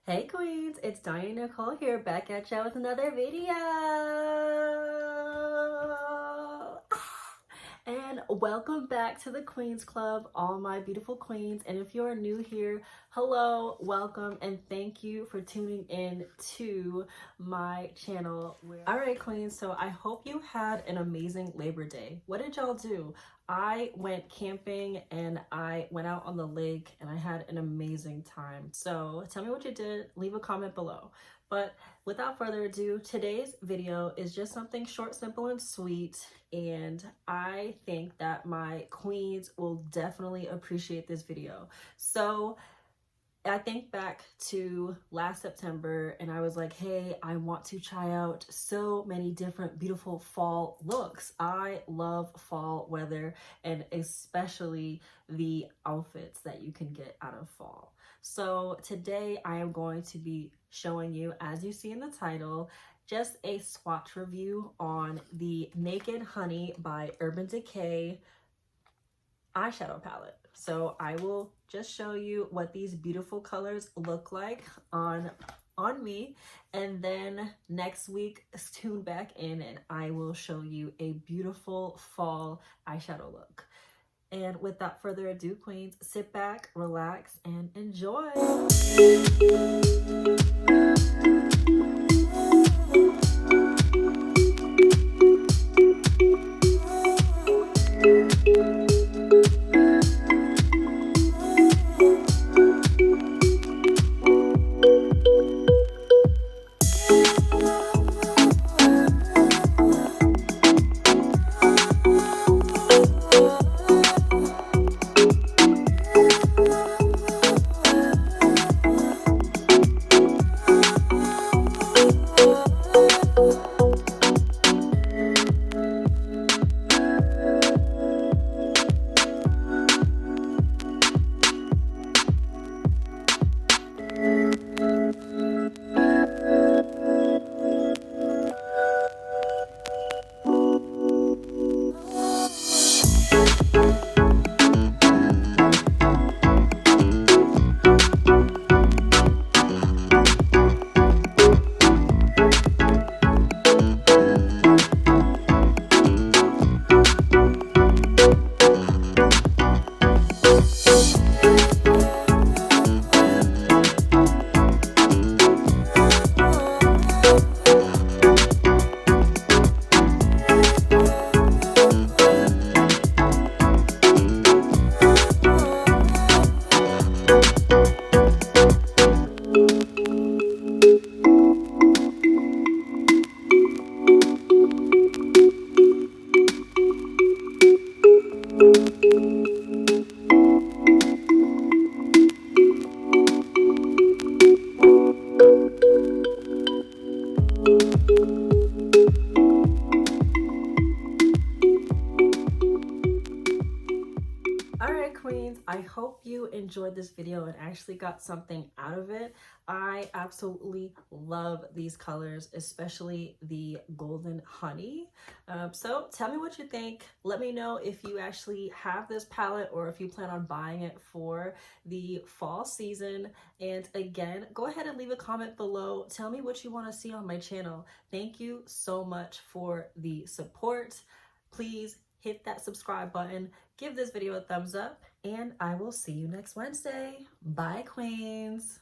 Hey queens, it's Donyea Nicole here, back at y'all with another video. And welcome back to the Queens Club, all my beautiful queens. And if you're new here, hello, welcome, and thank you for tuning in to my channel. All right, queens, so I hope you had an amazing Labor Day. What did y'all do? I went camping and I went out on the lake and I had an amazing time. So tell me what you did, leave a comment below. But without further ado, today's video is just something short, simple, and sweet. And I think that my queens will definitely appreciate this video. So I think back to last September and I was like, hey, I want to try out so many different beautiful fall looks. I love fall weather and especially the outfits that you can get out of fall. So today I am going to be showing you, as you see in the title, just a swatch review on the Naked Honey by Urban Decay eyeshadow palette. So I will just show you what these beautiful colors look like on me, and then next week tune back in and I will show you a beautiful fall eyeshadow look. And without further ado, queens, sit back, relax, and enjoy. Queens, I hope you enjoyed this video and actually got something out of it. I absolutely love these colors, especially the golden honey. So tell me what you think. Let me know if you actually have this palette or if you plan on buying it for the fall season. And again, go ahead and leave a comment below. Tell me what you want to see on my channel. Thank you so much for the support. Please hit that subscribe button, give this video a thumbs up, and I will see you next Wednesday. Bye, queens.